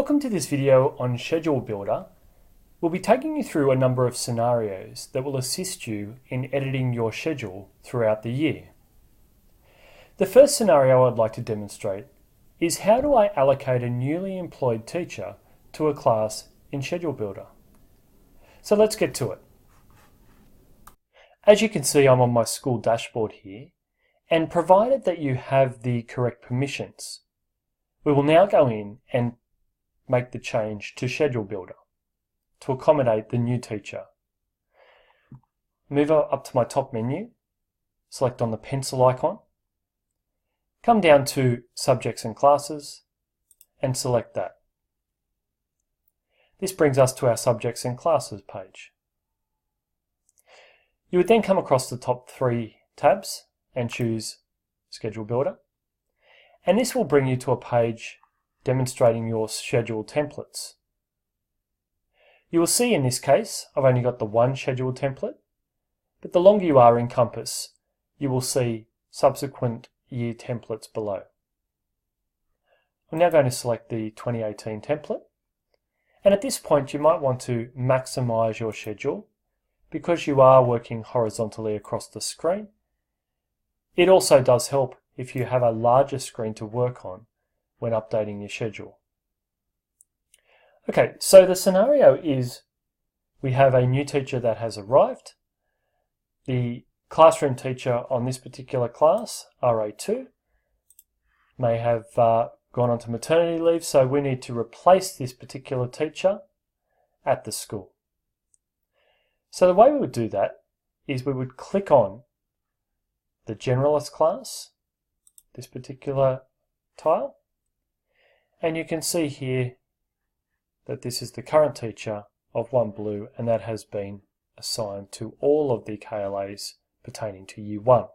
Welcome to this video on Schedule Builder. We'll be taking you through a number of scenarios that will assist you in editing your schedule throughout the year. The first scenario I'd like to demonstrate is how do I allocate a newly employed teacher to a class in Schedule Builder. So let's get to it. As you can see, I'm on my school dashboard here, and provided that you have the correct permissions, we will now go in and make the change to Schedule Builder to accommodate the new teacher. Move up to my top menu, select on the pencil icon, come down to Subjects and Classes, and select that. This brings us to our Subjects and Classes page. You would then come across the top three tabs and choose Schedule Builder, and this will bring you to a page demonstrating your schedule templates. You will see in this case I've only got the one schedule template, but the longer you are in Compass, you will see subsequent year templates below. I'm now going to select the 2018 template, and at this point you might want to maximize your schedule because you are working horizontally across the screen. It also does help if you have a larger screen to work on when updating your schedule. Okay, so the scenario is we have a new teacher that has arrived. The classroom teacher on this particular class, RA2, may have gone on to maternity leave, so we need to replace this particular teacher at the school. So the way we would do that is we would click on the generalist class, this particular tile, and you can see here that this is the current teacher of 1 Blue, and that has been assigned to all of the KLAs pertaining to Year 1.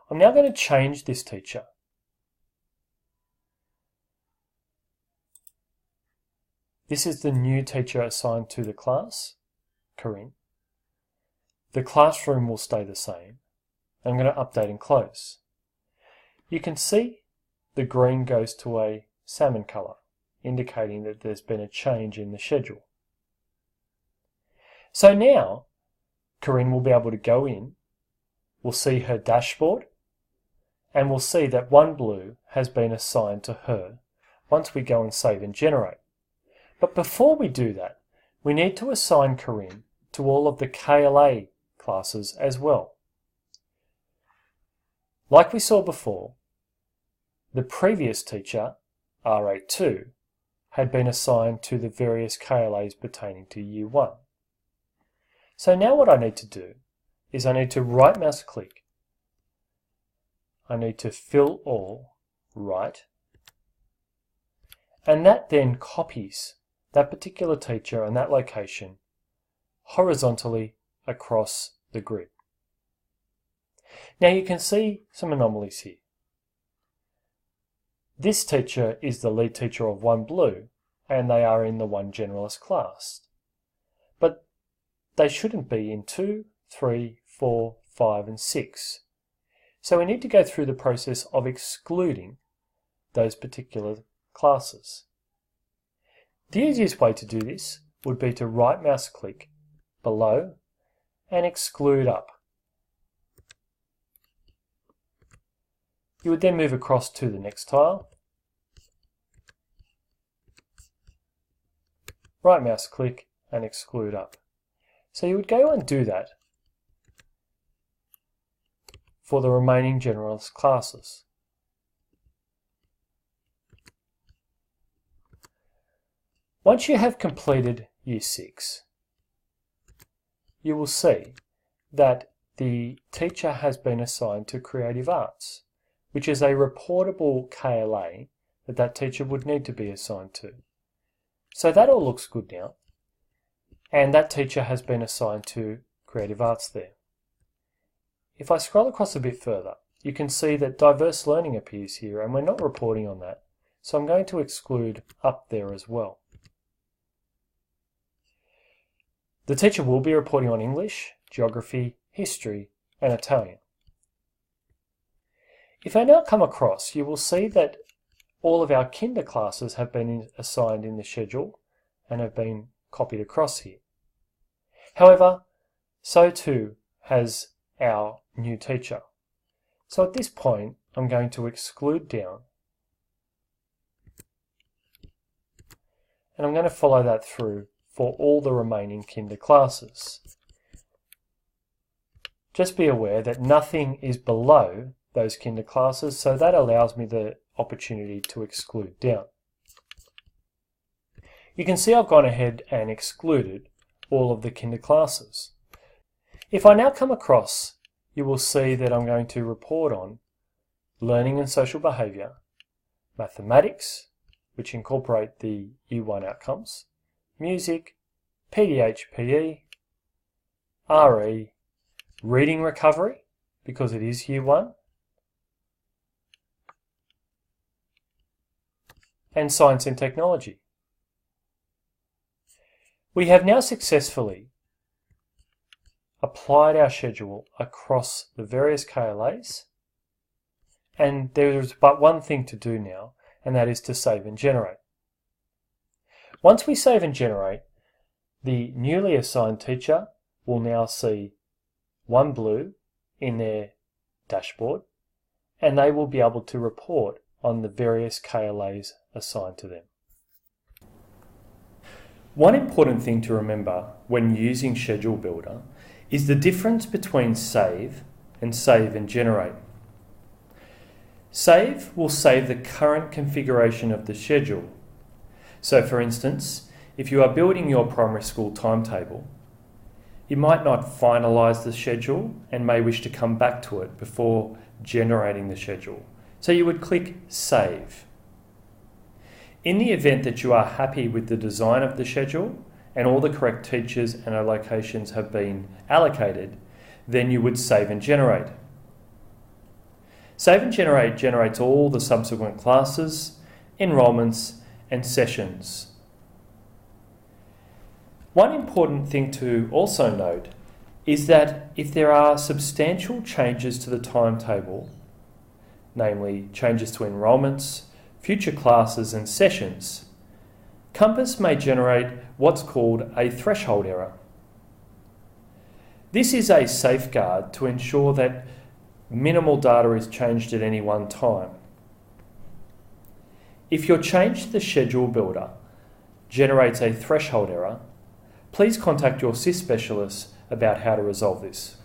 I'm now going to change this teacher. This is the new teacher assigned to the class, Corinne. The classroom will stay the same. I'm going to update and close. You can see the green goes to a salmon colour, indicating that there's been a change in the schedule. So now, Corinne will be able to go in, we'll see her dashboard, and we'll see that 1 Blue has been assigned to her once we go and save and generate. But before we do that, we need to assign Corinne to all of the KLA classes as well. Like we saw before, the previous teacher, RA2, had been assigned to the various KLAs pertaining to Year 1. So now what I need to do is I need to right mouse click. I need to fill all, right, and that then copies that particular teacher and that location horizontally across the grid. Now you can see some anomalies here. This teacher is the lead teacher of 1 Blue, and they are in the 1 generalist class. But they shouldn't be in 2, 3, 4, 5 and 6. So we need to go through the process of excluding those particular classes. The easiest way to do this would be to right mouse click below and exclude up. You would then move across to the next tile, right mouse click and exclude up. So you would go and do that for the remaining generalist classes. Once you have completed Year 6, you will see that the teacher has been assigned to Creative Arts, which is a reportable KLA that teacher would need to be assigned to. So that all looks good now, and that teacher has been assigned to Creative Arts there. If I scroll across a bit further, you can see that Diverse Learning appears here, and we're not reporting on that, so I'm going to exclude up there as well. The teacher will be reporting on English, Geography, History, and Italian. If I now come across, you will see that all of our kinder classes have been assigned in the schedule and have been copied across here. However, so too has our new teacher. So at this point, I'm going to exclude down. And I'm going to follow that through for all the remaining kinder classes. Just be aware that nothing is below those kinder classes, so that allows me the opportunity to exclude down. You can see I've gone ahead and excluded all of the kinder classes. If I now come across, you will see that I'm going to report on learning and social behaviour, mathematics, which incorporate the Year 1 outcomes, music, PDH PE, RE, reading recovery, because it is Year 1, and science and technology. We have now successfully applied our schedule across the various KLAs, and there is but one thing to do now, and that is to save and generate. Once we save and generate, the newly assigned teacher will now see one blue in their dashboard, and they will be able to report on the various KLAs assigned to them. One important thing to remember when using Schedule Builder is the difference between save and generate. Save will save the current configuration of the schedule. So for instance, if you are building your primary school timetable, you might not finalise the schedule and may wish to come back to it before generating the schedule. So you would click Save. In the event that you are happy with the design of the schedule and all the correct teachers and allocations have been allocated, then you would save and generate. Save and generate generates all the subsequent classes, enrolments, and sessions. One important thing to also note is that if there are substantial changes to the timetable, namely changes to enrolments, future classes and sessions, Compass may generate what's called a threshold error. This is a safeguard to ensure that minimal data is changed at any one time. If your change to the Schedule Builder generates a threshold error, please contact your SIS specialist about how to resolve this.